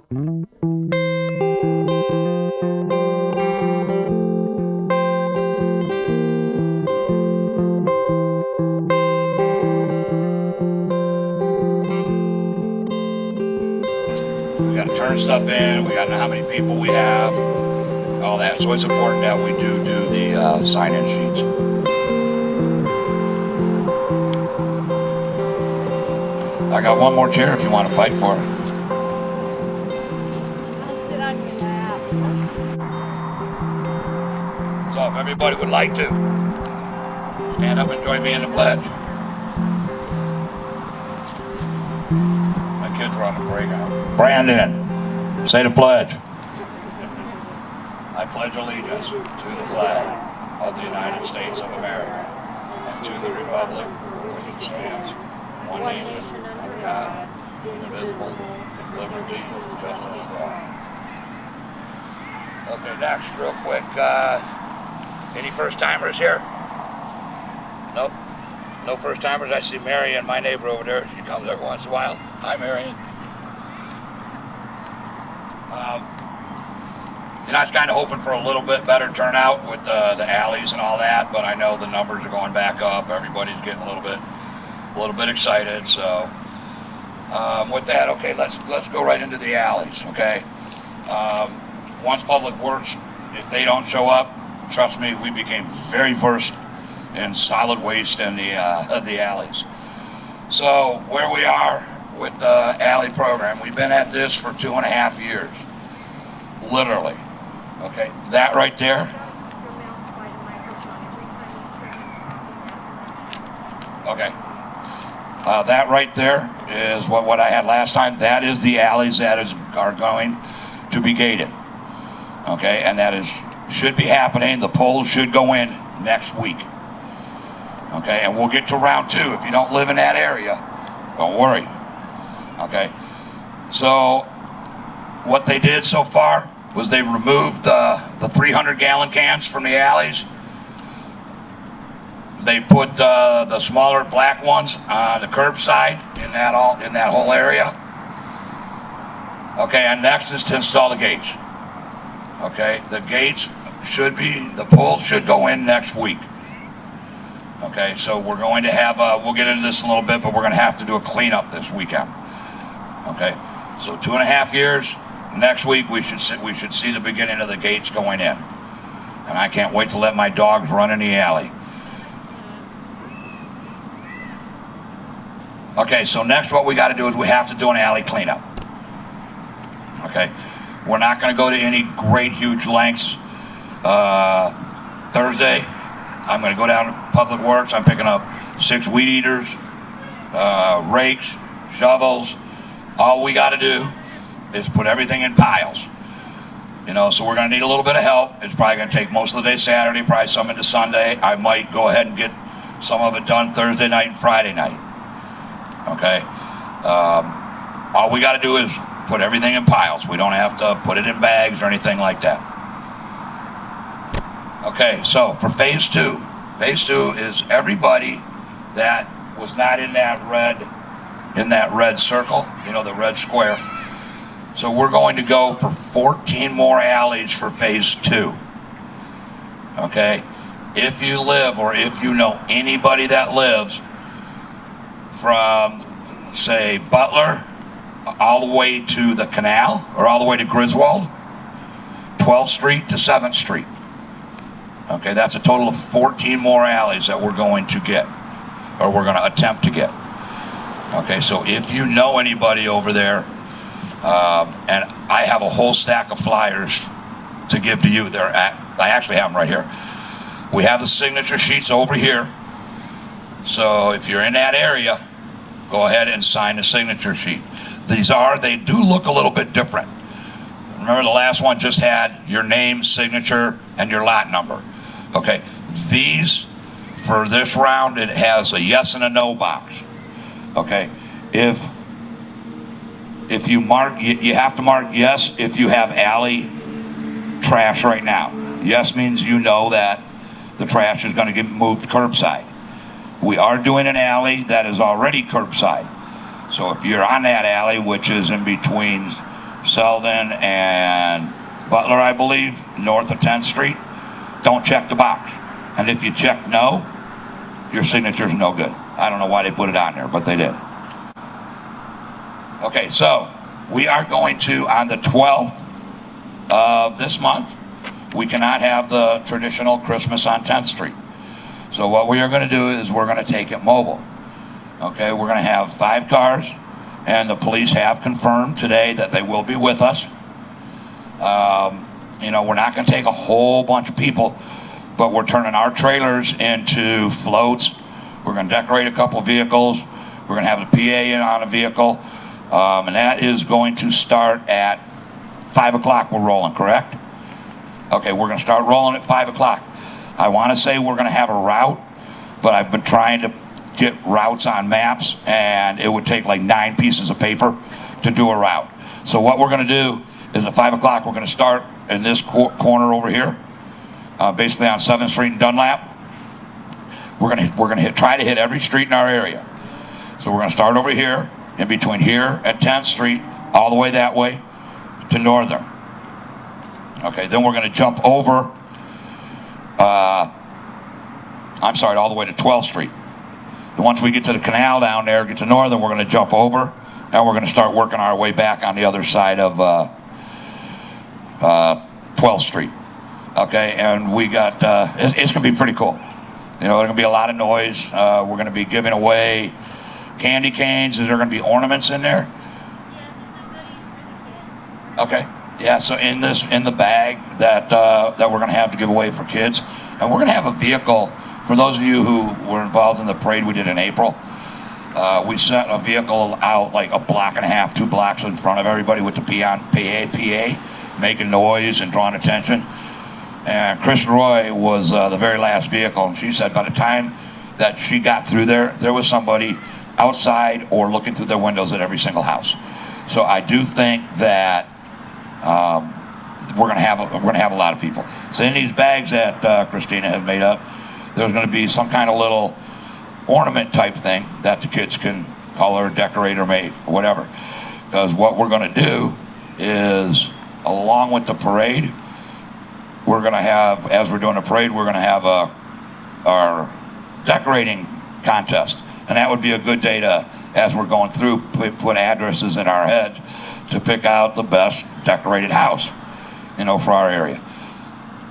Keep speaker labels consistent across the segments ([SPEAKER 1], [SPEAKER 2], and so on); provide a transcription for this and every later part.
[SPEAKER 1] We got to turn stuff in, we got to know how many people we have, all that. So it's important that we do the sign-in sheets. I got one more chair if you want to fight for it.
[SPEAKER 2] I'll sit on your lap.
[SPEAKER 1] So if everybody would like to, stand up and join me in the pledge. My kids are on the playground. Brandon, say the pledge. I pledge allegiance to the flag of the United States of America and to the republic for which it stands, one nation, under God, indivisible, with liberty and justice for all. Okay, next, real quick, any first-timers here? Nope. No first-timers. I see Marion, my neighbor over there. She comes every once in a while. Hi, Marion. You know, I was kind of hoping for a little bit better turnout with the alleys and all that, but I know the numbers are going back up. Everybody's getting a little bit excited. So with that, okay, let's go right into the alleys. Okay. Once Public Works, if they don't show up, trust me, we became very versed in solid waste and the alleys. So where we are with the alley program, we've been at this for 2.5 years, literally. Okay, that right there. Okay, that right there is what I had last time. That is the alleys that are going to be gated. Okay, and that should be happening. The poles should go in next week. Okay, and we'll get to round 2. If you don't live in that area, don't worry. Okay, so what they did so far was they removed the 300-gallon cans from the alleys. They put the smaller black ones on the curbside in that whole area. Okay, and next is to install the gates. Okay, the gates the poles should go in next week. Okay, so we're going to have we'll get into this in a little bit, but we're going to have to do a cleanup this weekend. Okay, so 2.5 years. Next week we should see the beginning of the gates going in, and I can't wait to let my dogs run in the alley. Okay, so next what we got to do is we have to do an alley cleanup. Okay, we're not going to go to any great huge lengths. Thursday, I'm going to go down to Public Works. I'm picking up 6 weed eaters, rakes, shovels. All we got to do is put everything in piles. You know, so we're going to need a little bit of help. It's probably going to take most of the day Saturday, probably some into Sunday. I might go ahead and get some of it done Thursday night and Friday night. Okay? All we got to do is put everything in piles. We don't have to put it in bags or anything like that. Okay, so for phase 2. Phase 2 is everybody that was not in that red circle, you know, the red square. So we're going to go for 14 more alleys for phase 2. Okay? If you live or if you know anybody that lives from, say, Butler all the way to the canal or all the way to Griswold, 12th Street to 7th Street. Okay, that's a total of 14 more alleys that we're going to get, or we're going to attempt to get. Okay, so if you know anybody over there, and I have a whole stack of flyers to give to you. I actually have them right here. We have the signature sheets over here. So if you're in that area, go ahead and sign the signature sheet. They do look a little bit different. Remember the last one just had your name, signature, and your lot number. Okay, these, for this round, it has a yes and a no box. Okay, if you mark, you have to mark yes if you have alley trash right now. Yes means you know that the trash is going to get moved curbside. We are doing an alley that is already curbside. So if you're on that alley, which is in between Selden and Butler, I believe, north of 10th Street, don't check the box. And if you check no, your signature's no good. I don't know why they put it on there, but they did. Okay, so we are going to, on the 12th of this month, we cannot have the traditional Christmas on 10th Street. So what we are going to do is we're going to take it mobile. Okay, we're going to have 5 cars, and the police have confirmed today that they will be with us. You know, we're not going to take a whole bunch of people, but we're turning our trailers into floats. We're going to decorate a couple vehicles. We're going to have the PA in on a vehicle, and that is going to start at 5 o'clock. We're rolling, correct? Okay, we're going to start rolling at 5 o'clock. I want to say we're going to have a route, but I've been trying to get routes on maps, and it would take like 9 pieces of paper to do a route. So what we're going to do is at 5 o'clock, we're going to start in this corner over here, basically on 7th Street and Dunlap. We're going to try to hit every street in our area. So we're going to start over here, in between here at 10th Street, all the way that way to Northern. Okay, then we're going to jump over, all the way to 12th Street. And once we get to the canal down there, get to Northern, we're going to jump over, and we're going to start working our way back on the other side of 12th Street. Okay, and we got, it's going to be pretty cool. You know, there's going to be a lot of noise. We're going to be giving away candy canes. Is there going to be ornaments in there? Okay, yeah, so in the bag that we're going to have to give away for kids. And we're going to have a vehicle, for those of you who were involved in the parade we did in April. We sent a vehicle out like a block and a half, 2 blocks in front of everybody with the PA, making noise and drawing attention. And Chris Roy was the very last vehicle, and she said by the time that she got through there was somebody outside or looking through their windows at every single house. So I do think that we're gonna have a lot of people. So in these bags that Christina has made up, there's gonna be some kind of little ornament type thing that the kids can color, decorate, or make, or whatever. Because what we're gonna do is, along with the parade, we're gonna have, as we're doing a parade, we're gonna have our decorating contest. And that would be a good day to, as we're going through, put addresses in our heads to pick out the best decorated house, you know, for our area.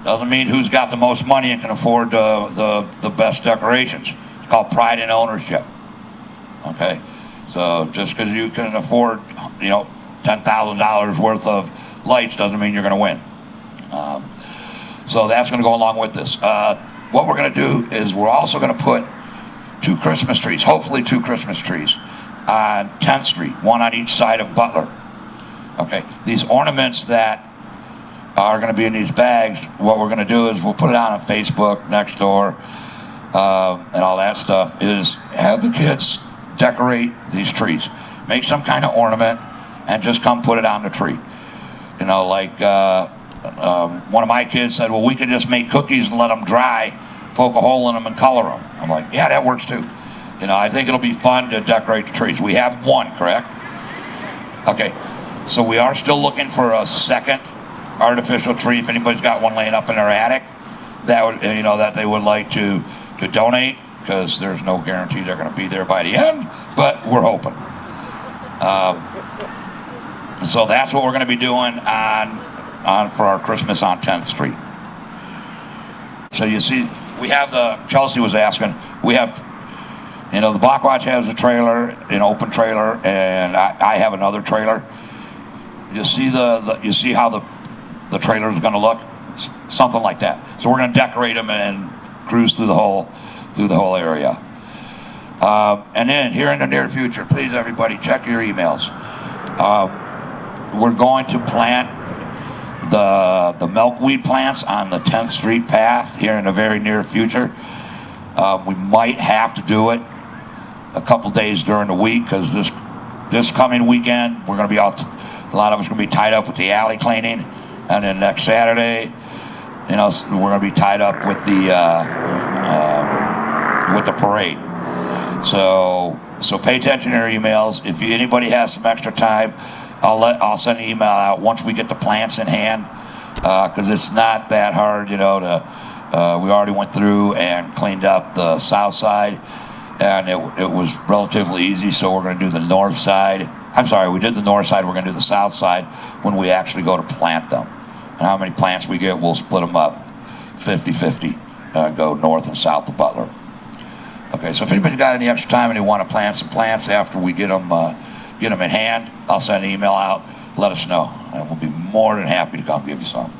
[SPEAKER 1] Doesn't mean who's got the most money and can afford the best decorations. It's called pride in ownership. Okay, so just because you can afford, you know, $10,000 worth of lights doesn't mean you're going to win. So that's going to go along with this. What we're going to do is we're also going to put 2 Christmas trees, hopefully 2 Christmas trees, on 10th Street, 1 on each side of Butler. Okay, these ornaments that are going to be in these bags, what we're going to do is we'll put it on Facebook, Nextdoor, and all that stuff, is have the kids decorate these trees. Make some kind of ornament and just come put it on the tree. You know, like one of my kids said, well, we could just make cookies and let them dry, poke a hole in them and color them. I'm like, yeah, that works too. You know, I think it'll be fun to decorate the trees. We have 1, correct? Okay, so we are still looking for a second artificial tree. If anybody's got one laying up in their attic, that would, you know, that they would like to donate, because there's no guarantee they're going to be there by the end, but we're hoping. So that's what we're going to be doing on for our Christmas on 10th Street. So you see, we have Chelsea was asking, we have, you know, the Block Watch has a trailer, an open trailer, and I have another trailer. You see you see how the trailer is going to look, something like that. So we're going to decorate them and cruise through the whole area. And then here in the near future, please everybody check your emails. We're going to plant the milkweed plants on the 10th Street path here in the very near future. We might have to do it a couple days during the week, because this coming weekend we're going to be out. A lot of us are going to be tied up with the alley cleaning, and then next Saturday, you know, we're going to be tied up with the parade. So pay attention to your emails. If anybody has some extra time, I'll send an email out once we get the plants in hand, because it's not that hard, you know. We already went through and cleaned up the south side, and it was relatively easy. So we're going to do the north side. I'm sorry, we did the north side. We're going to do the south side when we actually go to plant them. And how many plants we get, we'll split them up 50-50, go north and south of Butler. Okay, so if anybody's got any extra time and they want to plant some plants after we get them in hand, I'll send an email out. Let us know, and we'll be more than happy to come give you some.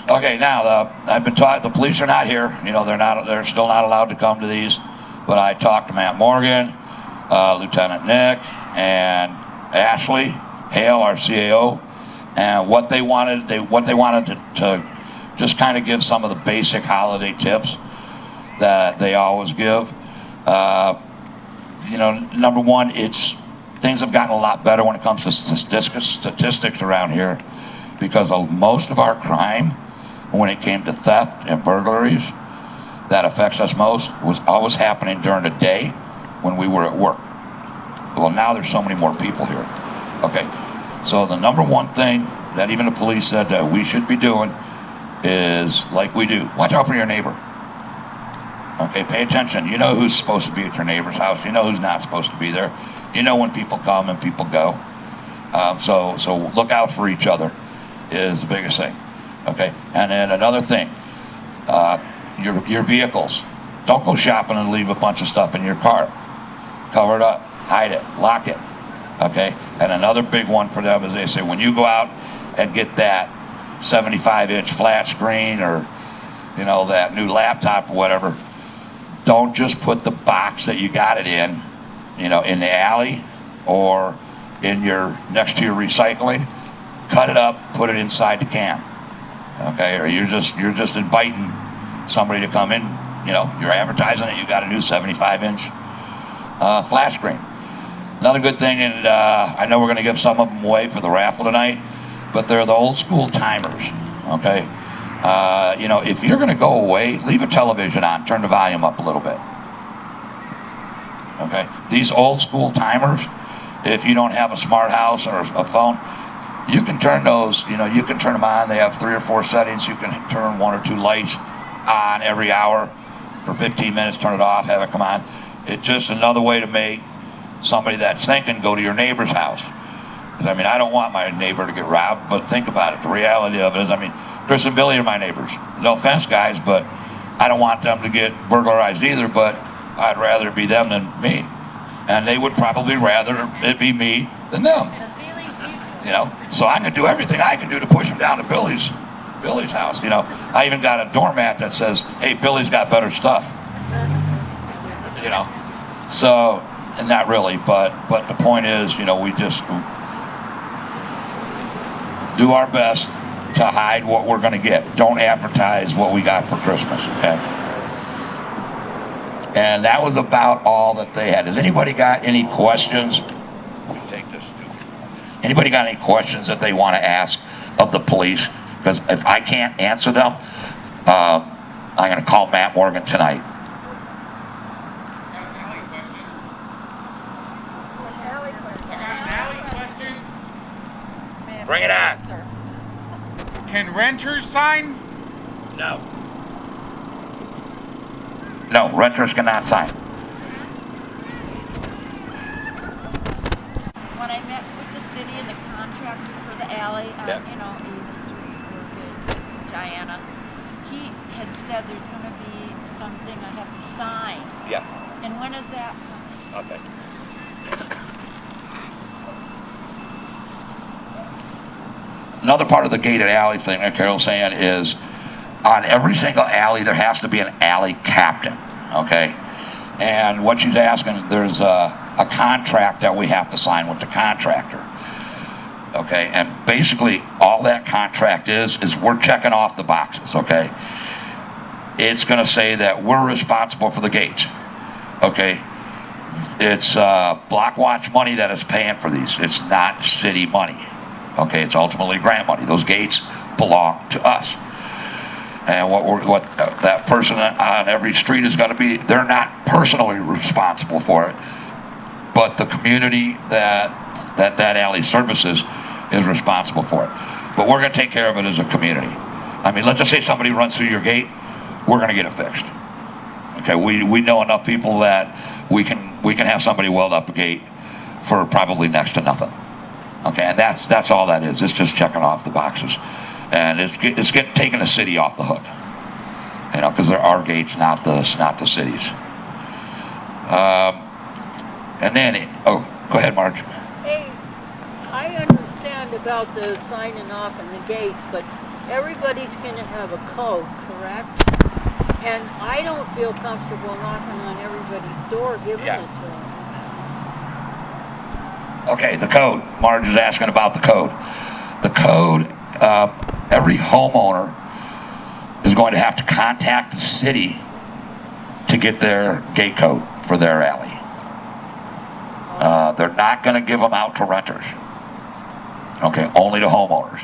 [SPEAKER 1] Okay, now I've been taught the police are not here. You know, they're still not allowed to come to these. But I talked to Matt Morgan, Lieutenant Nick, and Ashley Hale, our CAO, and what they wanted to just kind of give some of the basic holiday tips that they always give. You know, number one, things have gotten a lot better when it comes to statistics around here, because most of our crime, when it came to theft and burglaries, that affects us most, was always happening during the day when we were at work. Well, now there's so many more people here. Okay, so the number one thing that even the police said that we should be doing is, like we do, watch out for your neighbor. Okay, pay attention. You know who's supposed to be at your neighbor's house. You know who's not supposed to be there. You know when people come and people go. So look out for each other is the biggest thing. Okay, and then another thing, your vehicles. Don't go shopping and leave a bunch of stuff in your car. Cover it up, hide it, lock it. Okay, and another big one for them is they say when you go out and get that 75-inch flat screen, or you know, that new laptop or whatever, don't just put the box that you got it in, you know, in the alley or in your next to your recycling. Cut it up, put it inside the can. Okay, or you're just inviting somebody to come in. You know, you're advertising that you got a new 75-inch flat screen. Another good thing, and I know we're going to give some of them away for the raffle tonight, but they're the old school timers. Okay, you know, if you're going to go away, leave a television on, turn the volume up a little bit. Okay, these old school timers, if you don't have a smart house or a phone, you can turn those, you know, you can turn them on. They have 3 or 4 settings. You can turn 1 or 2 lights on every hour for 15 minutes, turn it off, have it come on. It's just another way to make somebody that's thinking go to your neighbor's house. Because, I mean, I don't want my neighbor to get robbed, but think about it. The reality of it is, I mean, Chris and Billy are my neighbors. No offense, guys, but I don't want them to get burglarized either, but I'd rather it be them than me. And they would probably rather it be me than them. You know, so I'm gonna do everything I can do to push them down to Billy's house. You know, I even got a doormat that says, "Hey, Billy's got better stuff." You know, so, and not really, but the point is, you know, we just do our best to hide what we're gonna get. Don't advertise what we got for Christmas, okay? And that was about all that they had. Has anybody got any questions? Take this. Anybody got any questions that they want to ask of the police? Because if I can't answer them, I'm going to call Matt Morgan tonight. Bring it on.
[SPEAKER 3] Can renters sign?
[SPEAKER 1] No. No, renters cannot sign.
[SPEAKER 2] When I met with the city and the contractor for the alley on,
[SPEAKER 1] Yeah.
[SPEAKER 2] you know, 8th Street, Orchid, Diana, he had said there's going to be something I have to sign.
[SPEAKER 1] Yeah.
[SPEAKER 2] And when is that coming?
[SPEAKER 1] Okay. Another part of the gated alley thing that Carol's saying is, on every single alley there has to be an alley captain, okay? And what she's asking, there's a contract that we have to sign with the contractor, okay? And basically all that contract is we're checking off the boxes, okay? It's gonna say that we're responsible for the gates, okay? It's Block Watch money that is paying for these. It's not city money, okay? It's ultimately grant money. Those gates belong to us. And what that person on every street is going to be, they're not personally responsible for it, but the community that alley services is responsible for it. But we're going to take care of it as a community. I mean, let's just say somebody runs through your gate, we're going to get it fixed. Okay, we know enough people that we can have somebody weld up a gate for probably next to nothing. Okay, and that's all that is. It's just checking off the boxes, and it's taking the city off the hook. You know, because there are gates, not the cities. And then, go ahead, Marge.
[SPEAKER 4] Hey, I understand about the signing off and the gates, but everybody's going to have a code, correct? And I don't feel comfortable knocking on everybody's door, giving it to them.
[SPEAKER 1] Okay, the code. Marge is asking about the code. The code, every homeowner is going to have to contact the city to get their gate code for their alley. They're not going to give them out to renters. Okay, only to homeowners.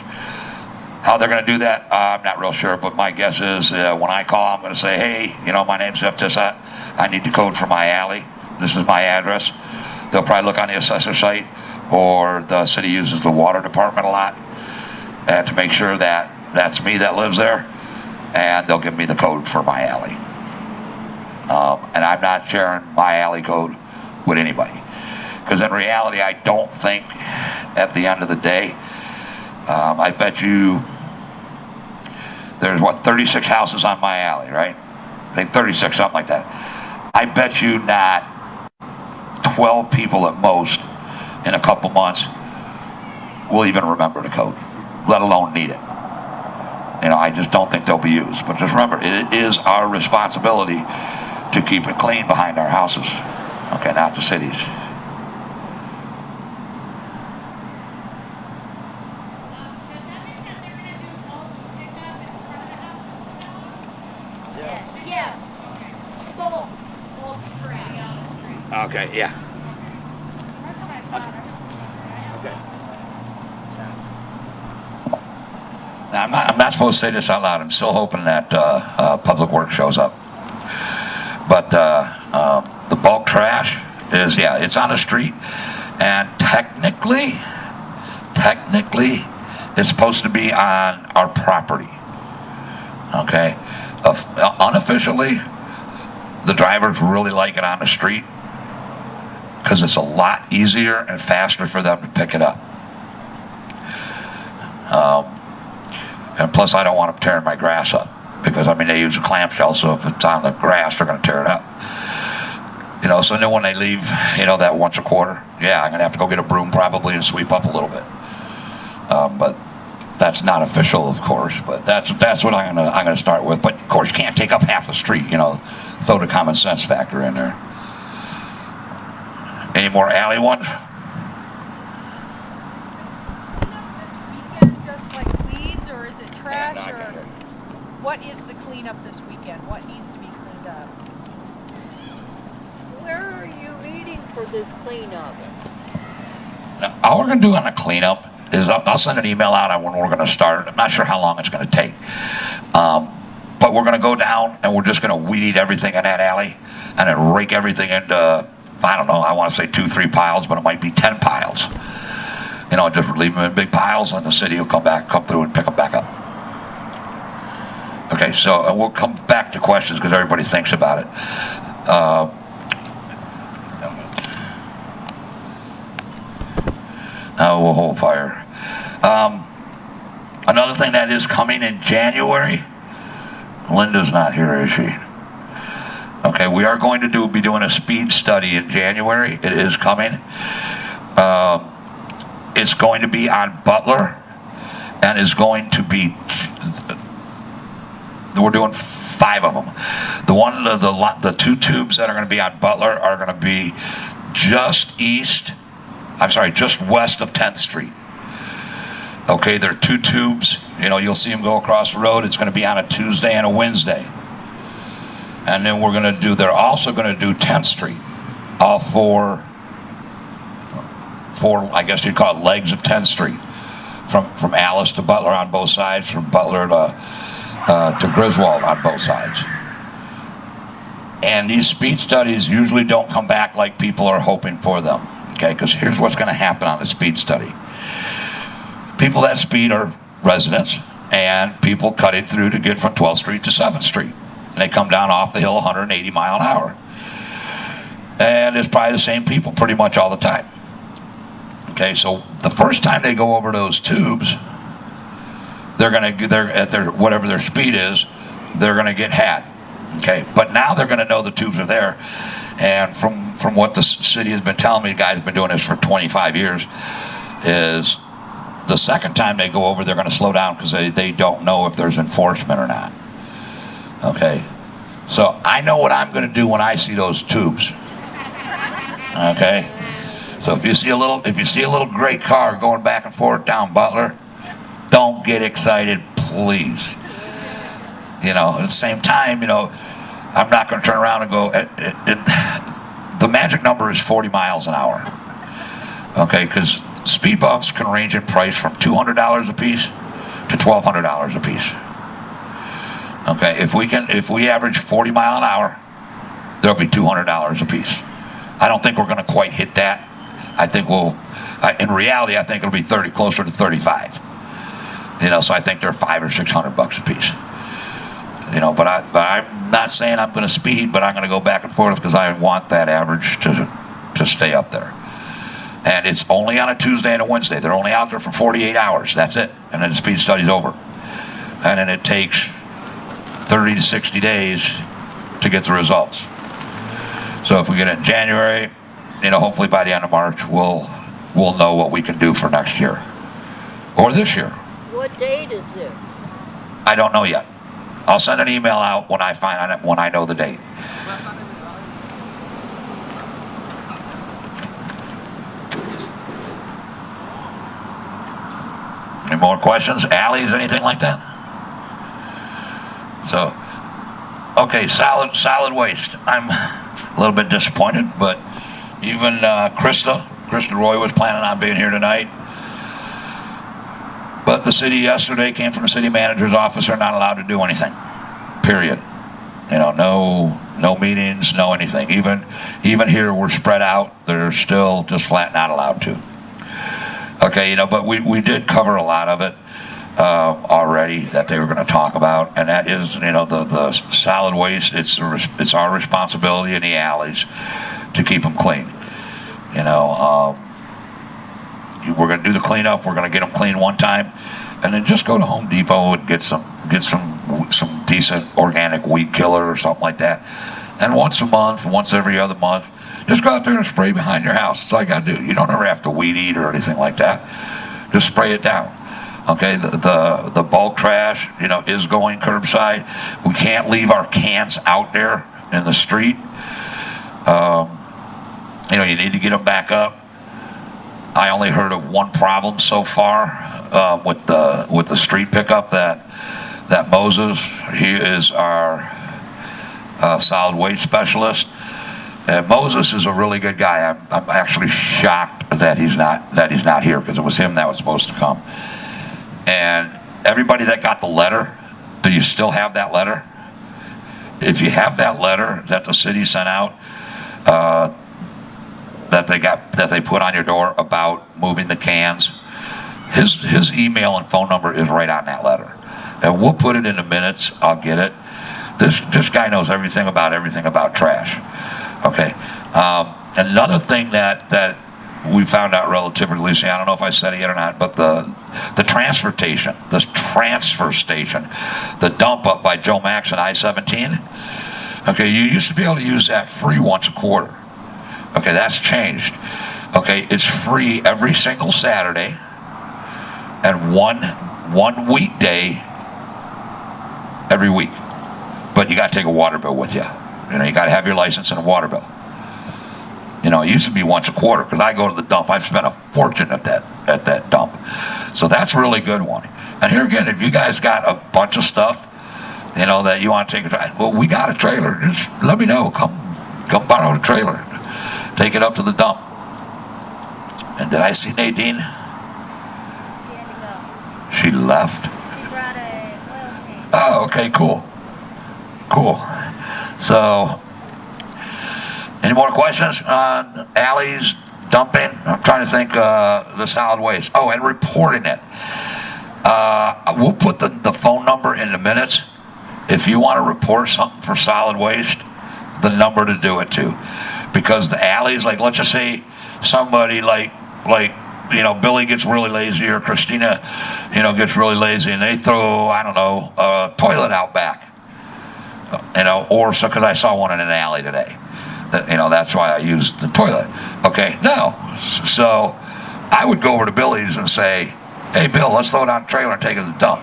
[SPEAKER 1] How they're going to do that, I'm not real sure, but my guess is when I call, I'm going to say, hey, you know, my name's Jeff Tissot. I need the code for my alley. This is my address. They'll probably look on the assessor site, or the city uses the water department a lot to make sure that that's me that lives there, and they'll give me the code for my alley. And I'm not sharing my alley code with anybody, because in reality, I don't think at the end of the day, I bet you there's 36 houses on my alley, right? I think 36, something like that. I bet you not 12 people at most in a couple months will even remember the code, let alone need it. You know, I just don't think they'll be used. But just remember, it is our responsibility to keep it clean behind our houses. Okay, not the cities.
[SPEAKER 2] Yes. Bulk trash.
[SPEAKER 1] Okay, yeah. Okay. Now, I'm not supposed to say this out loud. I'm still hoping that Public Works shows up. But the bulk trash is, yeah, it's on the street. And technically, it's supposed to be on our property. Okay? Unofficially, the drivers really like it on the street because it's a lot easier and faster for them to pick it up. And plus, I don't want them tearing my grass up because, I mean, they use a clamshell, so if it's on the grass, they're going to tear it up. You know, so then when they leave, you know, that once a quarter, yeah, I'm going to have to go get a broom probably and sweep up a little bit. But that's not official, of course, but that's what I'm gonna start with. But of course, you can't take up half the street. You know, throw the common sense factor in there. Any more alley ones?
[SPEAKER 5] This weekend, just like weeds, or is it trash,
[SPEAKER 1] Yeah, no, I
[SPEAKER 5] or
[SPEAKER 1] got it.
[SPEAKER 5] what is the cleanup this weekend? What needs to be cleaned up?
[SPEAKER 4] Where are you meeting for this cleanup?
[SPEAKER 1] Now, all we're gonna do on the cleanup is I'll send an email out on when we're gonna start. I'm not sure how long it's gonna take, but we're gonna go down and we're just gonna weed eat everything in that alley, and then rake everything into, I don't know, I want to say 2-3 piles, but it might be 10 piles. You know, just leave them in big piles, and the city will come through and pick them back up. Okay, so we'll come back to questions because everybody thinks about it. We'll hold fire. Another thing that is coming in January, Linda's not here, is she? Okay, we are going to be doing a speed study in January. It is coming. It's going to be on Butler, and is going to be, we're doing 5 of them. The 2 tubes that are going to be on Butler are going to be just west of 10th Street. Okay, there are 2 tubes. You know, you'll see them go across the road. It's going to be on a Tuesday and a Wednesday. And then they're also going to do 10th Street. All four, I guess you'd call it legs of 10th Street. From Alice to Butler on both sides, from Butler to Griswold on both sides. And these speed studies usually don't come back like people are hoping for them. Okay, because here's what's going to happen on the speed study. People that speed are residents, and people cut it through to get from 12th Street to 7th Street. And they come down off the hill 180 mile an hour. And it's probably the same people pretty much all the time. Okay, so the first time they go over those tubes, they're at their whatever their speed is, they're gonna get had. Okay, but now they're gonna know the tubes are there. And from what the city has been telling me, the guy's been doing this for 25 years, is the second time they go over, they're going to slow down because they don't know if there's enforcement or not. Okay, so I know what I'm going to do when I see those tubes. Okay, so if you see a little great car going back and forth down Butler, don't get excited, please. You know, at the same time, you know, I'm not going to turn around and go. The magic number is 40 miles an hour. Okay, because speed bumps can range in price from $200 a piece to $1,200 a piece. Okay, if we average 40 mile an hour, there'll be $200 a piece. I don't think we're going to quite hit that. I think in reality, I think it'll be closer to 35. You know, so I think they're $500 or $600 a piece. You know, but I'm not saying I'm going to speed, but I'm going to go back and forth because I want that average to stay up there. And it's only on a Tuesday and a Wednesday. They're only out there for 48 hours. That's it. And then the speed study's over. And then it takes 30 to 60 days to get the results. So if we get it in January, you know, hopefully by the end of March, we'll know what we can do for next year. Or this year.
[SPEAKER 4] What date is this?
[SPEAKER 1] I don't know yet. I'll send an email out when I know the date. Any more questions? Alleys, anything like that? So, okay, solid waste. I'm a little bit disappointed, but even Krista Roy was planning on being here tonight. But the city yesterday came from the city manager's office. They're not allowed to do anything. Period. You know, no meetings, no anything. Even here, we're spread out. They're still just flat not allowed to. Okay, you know, but we did cover a lot of it already that they were going to talk about, and that is, you know, the solid waste. It's our responsibility in the alleys to keep them clean. You know, we're going to do the cleanup. We're going to get them clean one time, and then just go to Home Depot and get some decent organic weed killer or something like that. And once a month, once every other month, just go out there and spray behind your house. That's all you got to do. You don't ever have to weed eat or anything like that. Just spray it down. Okay, the bulk trash, you know, is going curbside. We can't leave our cans out there in the street. You know, you need to get them back up. I only heard of one problem so far with the street pickup that Moses, he is our solid waste specialist. And Moses is a really good guy. I'm actually shocked that he's not here, because it was him that was supposed to come. And everybody that got the letter, do you still have that letter? If you have that letter that the city sent out, that they put on your door about moving the cans, his email and phone number is right on that letter, and we'll put it in the minutes. I'll get it. This guy knows everything about trash. Okay. Another thing that we found out relatively recently, I don't know if I said it yet or not, but the transfer station, the dump up by Joe Max and I-17. Okay, you used to be able to use that free once a quarter. Okay, that's changed. Okay, it's free every single Saturday and one weekday every week. But you got to take a water bill with you. You know, you got to have your license and a water bill. You know, it used to be once a quarter, because I go to the dump. I've spent a fortune at that dump. So that's a really good one. And here again, if you guys got a bunch of stuff, you know, that you want to take well, we got a trailer. Just let me know. Come borrow the trailer. Take it up to the dump. And did I see Nadine?
[SPEAKER 2] She had to go.
[SPEAKER 1] She left?
[SPEAKER 2] She brought a oil change.
[SPEAKER 1] Oh, okay, cool. So, any more questions on alleys, dumping. I'm trying to think, the solid waste. Oh, and reporting it. We'll put the phone number in the minutes. If you want to report something for solid waste, the number to do it to. Because the alleys, like, let's just say somebody like, Billy gets really lazy, or Christina, gets really lazy, and they throw, I don't know, a toilet out back. Or so, because I saw one in an alley today. That's why I used the toilet. Okay, no. So I would go over to Billy's and say, hey, Bill, let's throw it on a trailer and take it to the dump.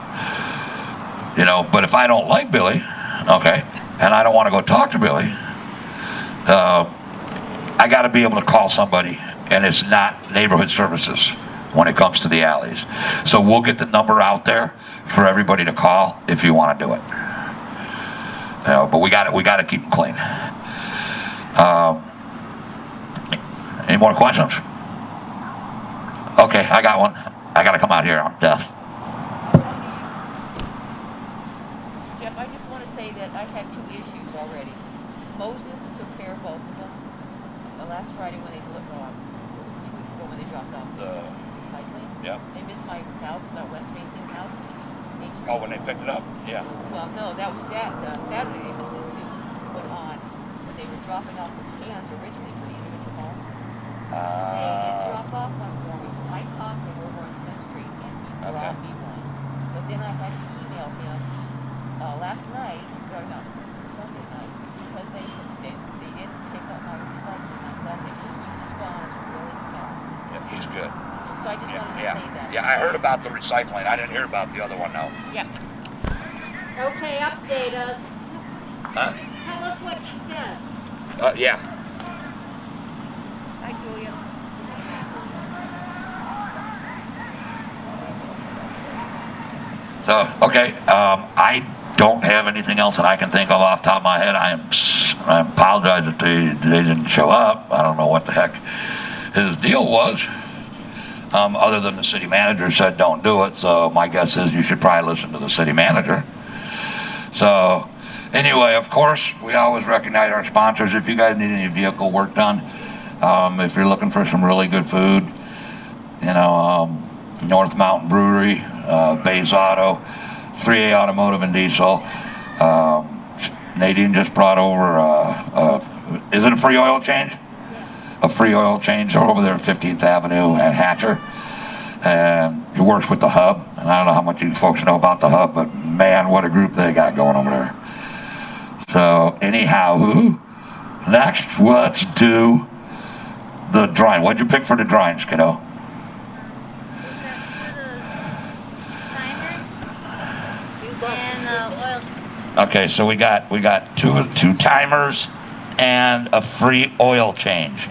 [SPEAKER 1] But if I don't like Billy, okay, and I don't want to go talk to Billy, I got to be able to call somebody, and it's not neighborhood services when it comes to the alleys. So we'll get the number out there for everybody to call if you want to do it. But we got to keep them clean. Any more questions? Okay, I got one. I got to come out here. I'm deaf.
[SPEAKER 6] Jeff, I just want to say that I've had 2 issues already. Moses took care of both of them. Last Friday when they 2 weeks ago when they dropped off the recycling.
[SPEAKER 1] Yeah.
[SPEAKER 6] They missed my house, the west facing house, 8th Street.
[SPEAKER 1] Oh, when they picked it up? Yeah.
[SPEAKER 6] Well, no, that was Saturday they missed it too. But when they were dropping off the cans originally for the individual homes, they didn't drop off one for me, so I talked him over on 5th Street and he brought me one. But then I had to email him last night, or no, Sunday night, because they didn't pick up my recycling. So I think his response really helped.
[SPEAKER 1] Yeah, he's good.
[SPEAKER 6] So I just wanted to say that.
[SPEAKER 1] Yeah, I heard about the recycling. I didn't hear about the other one, though.
[SPEAKER 6] Yeah.
[SPEAKER 7] Okay, update us.
[SPEAKER 1] Huh?
[SPEAKER 7] Tell us what you said.
[SPEAKER 1] Yeah.
[SPEAKER 6] Hi, Julia.
[SPEAKER 1] Okay. I don't have anything else that I can think of off the top of my head. I apologize that they didn't show up. I don't know what the heck his deal was. Other than the city manager said don't do it, so my guess is you should probably listen to the city manager. So anyway, of course, we always recognize our sponsors. If you guys need any vehicle work done, if you're looking for some really good food, North Mountain Brewery, Bays Auto, 3A Automotive and Diesel. Nadine just brought over, is it a free oil change? A free oil change over there at 15th Avenue and Hatcher. And he works with the Hub. And I don't know how much you folks know about the Hub, but man, what a group they got going over there. So anyhow, next, let's do the drawing. What'd you pick for the drawings, kiddo? Okay, so we got two timers and a free oil change.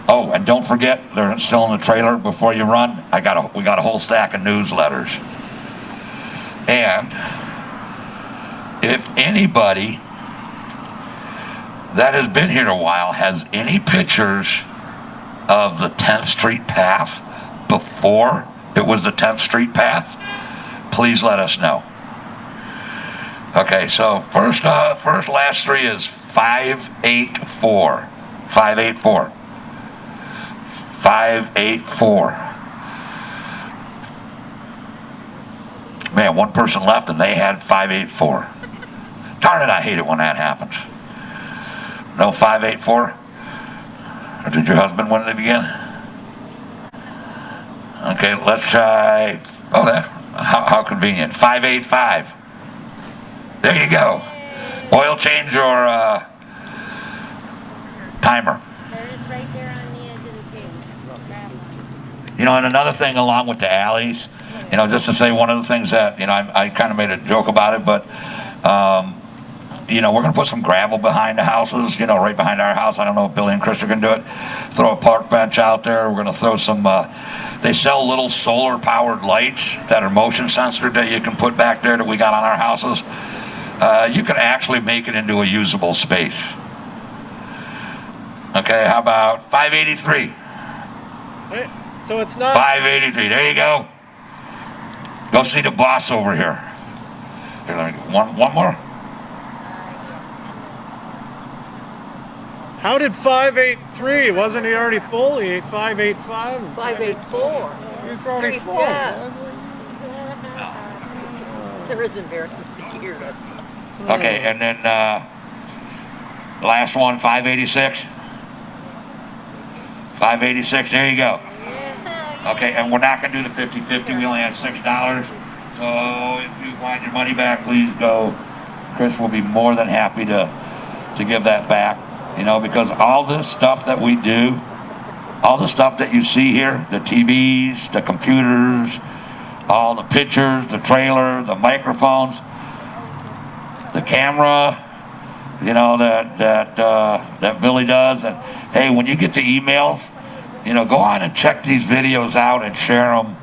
[SPEAKER 1] Oh, and don't forget, they're still in the trailer before you run. We got a whole stack of newsletters. And if anybody that has been here a while has any pictures of the 10th Street path before it was the 10th Street path, please let us know. Okay, so first last 3 is 584. 584. 584. Man, one person left and they had 584. Darn it, I hate it when that happens. No 584? Or did your husband win it again? Okay, let's try, how convenient. 585. There you go. Oil change or timer.
[SPEAKER 7] They're just right there on the edge of the table.
[SPEAKER 1] And another thing along with the alleys, just to say one of the things that, I kind of made a joke about it, but, we're going to put some gravel behind the houses, right behind our house. I don't know if Billy and Chris are going to do it. Throw a park bench out there. We're going to throw some, they sell little solar powered lights that are motion sensitive that you can put back there that we got on our houses. You can actually make it into a usable space. Okay, how about 583?
[SPEAKER 8] So it's not
[SPEAKER 1] 583, there you go. Go see the boss over here. Here, let me one more.
[SPEAKER 8] How did 583? Wasn't he already full? He ate 585 and
[SPEAKER 4] 584.
[SPEAKER 8] He was already full.
[SPEAKER 4] Yeah. There isn't very much here.
[SPEAKER 1] Okay, and then last one, 586. 586, there you go. Okay, and we're not going to do the 50-50. We only had $6. So if you want your money back, please go. Chris will be more than happy to give that back. You know, because all this stuff that we do, all the stuff that you see here, the TVs, the computers, all the pictures, the trailer, the microphones, the camera, you know, that Billy does. And hey, when you get the emails, you know, go on and check these videos out and share them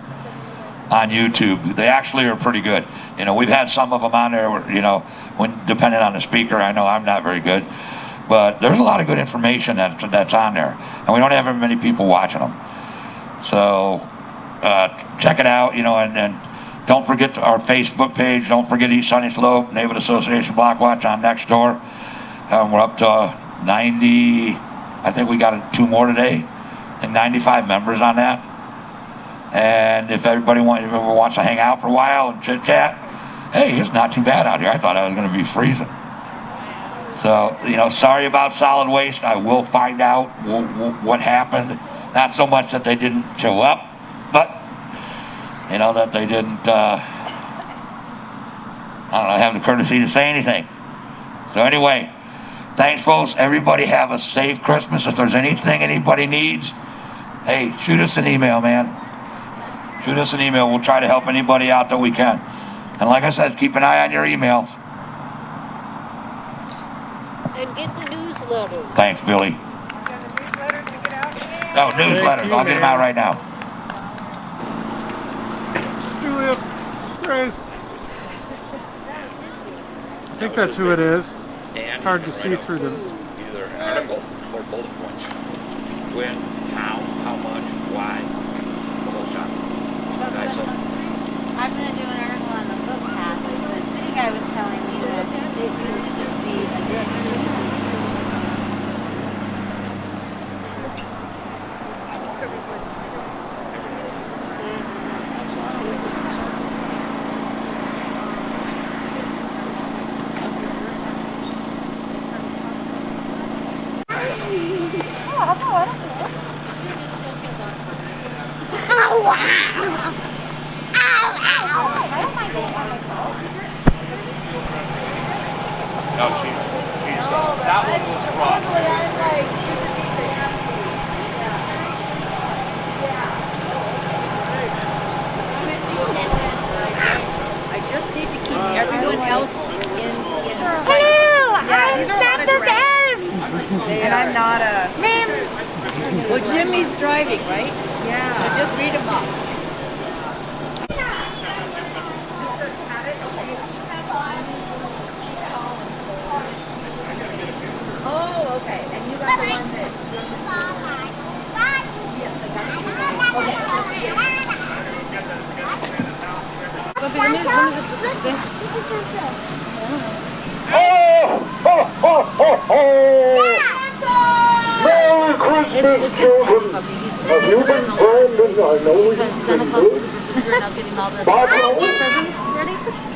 [SPEAKER 1] on YouTube. They actually are pretty good. You know, we've had some of them on there where, you know, when depending on the speaker, I know I'm not very good. But there's a lot of good information that's on there. And we don't have very many people watching them. So check it out, you know, and don't forget our Facebook page. Don't forget East Sunnyslope, Neighborhood Association Block Watch on Nextdoor. We're up to 90, I think we got 2 more today. And 95 members on that. And if everybody wants to hang out for a while and chit chat, hey, it's not too bad out here. I thought I was going to be freezing. So, you know, sorry about solid waste. I will find out what happened. Not so much that they didn't show up, but, you know, that they didn't, I don't know, have the courtesy to say anything. So anyway, thanks, folks. Everybody have a safe Christmas. If there's anything anybody needs, hey, shoot us an email, man. Shoot us an email. We'll try to help anybody out that we can. And like I said, keep an eye on your emails.
[SPEAKER 4] And get the newsletters.
[SPEAKER 1] Thanks, Billy. Oh, newsletters. I'll get them out right now.
[SPEAKER 8] Julia, Grace. I think that's who it is. It's hard to see through them.
[SPEAKER 1] Either article or bullet points. When, how much, why, the whole shot.
[SPEAKER 7] I'm gonna do an article on the footpath. The city guy was telling me that it used to just be a ditch.
[SPEAKER 1] That one was rough.
[SPEAKER 2] I just need to keep everyone else in sight.
[SPEAKER 7] Hello, I'm Santa's elf.
[SPEAKER 2] And I'm not a...
[SPEAKER 7] Ma'am.
[SPEAKER 2] Well, Jimmy's driving, right? Yeah. So just read them off.
[SPEAKER 6] Oh, okay. And you got the one that.
[SPEAKER 9] Merry Christmas, children. Have you been Brandon? I know you've been good. Barbara, have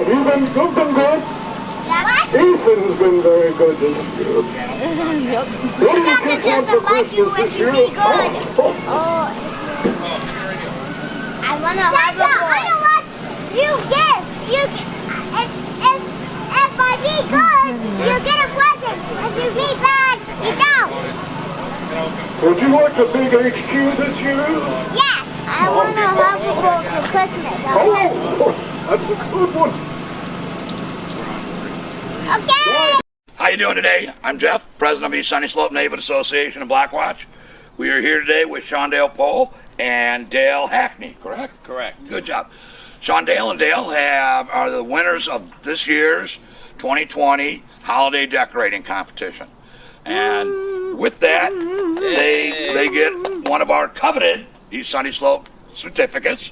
[SPEAKER 9] you been good? Ethan's been very good this year. What do you
[SPEAKER 7] Santa
[SPEAKER 9] kids want
[SPEAKER 7] doesn't
[SPEAKER 9] for
[SPEAKER 7] let you
[SPEAKER 9] Christmas
[SPEAKER 7] if you
[SPEAKER 9] this
[SPEAKER 7] be
[SPEAKER 9] year?
[SPEAKER 7] good. I want to have a boy. I know what you get. If I be good, you get a present. If you be bad, you don't.
[SPEAKER 9] Would you like the big HQ this year?
[SPEAKER 7] Yes. I want to have a boy for Christmas.
[SPEAKER 9] Oh, that's a good one.
[SPEAKER 7] Okay.
[SPEAKER 1] How you doing today? I'm Jeff, president of East Sunnyslope Neighborhood Association and Black Watch. We are here today with Shondale Pohl and Dale Hackney, correct?
[SPEAKER 10] Correct.
[SPEAKER 1] Good job. Shondale and Dale are the winners of this year's 2020 holiday decorating competition. And with that, they get one of our coveted East Sunnyslope certificates.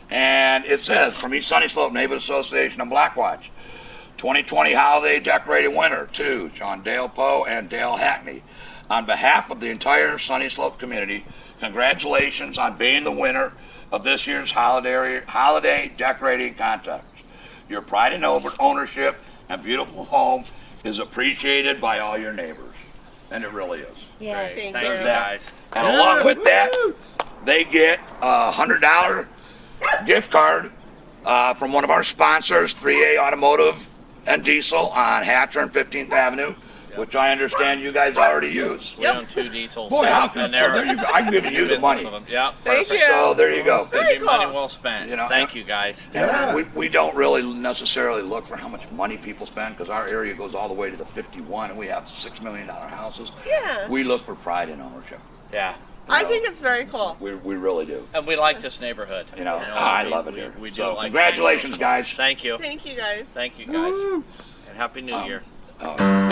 [SPEAKER 1] And it says, from East Sunnyslope Neighborhood Association and Black Watch, 2020 holiday decorating winner to Shondale Poe and Dale Hackney. on behalf of the entire Sunnyslope community, congratulations on being the winner of this year's holiday decorating contest. Your pride in ownership and beautiful home is appreciated by all your neighbors, and it really is.
[SPEAKER 7] Yes.
[SPEAKER 6] Thank
[SPEAKER 1] There's
[SPEAKER 6] you.
[SPEAKER 1] that. And along with that, they get a $100 gift card from one of our sponsors, 3A Automotive and Diesel on Hatcher and 15th Avenue, which I understand you guys already use.
[SPEAKER 10] We own 2 diesels.
[SPEAKER 1] Boy, how can
[SPEAKER 10] and
[SPEAKER 1] so there you go. I'm giving you the money.
[SPEAKER 10] Yeah.
[SPEAKER 5] Thank
[SPEAKER 10] perfect.
[SPEAKER 5] you.
[SPEAKER 1] So there you go.
[SPEAKER 10] It'd be money well spent.
[SPEAKER 1] You know,
[SPEAKER 10] Thank you guys.
[SPEAKER 1] Yeah. We don't really necessarily look for how much money people spend because our area goes all the way to the 51 and we have $6 million houses.
[SPEAKER 11] Yeah.
[SPEAKER 1] We look for pride in ownership.
[SPEAKER 10] Yeah.
[SPEAKER 11] I think it's very cool.
[SPEAKER 1] We really do.
[SPEAKER 10] And we like this neighborhood.
[SPEAKER 1] You know, I love it
[SPEAKER 10] we,
[SPEAKER 1] here.
[SPEAKER 10] We do
[SPEAKER 1] So
[SPEAKER 10] like
[SPEAKER 1] congratulations, guys.
[SPEAKER 10] Thank you.
[SPEAKER 11] Thank you guys.
[SPEAKER 10] Thank you guys. And Happy New Year.
[SPEAKER 1] Oh.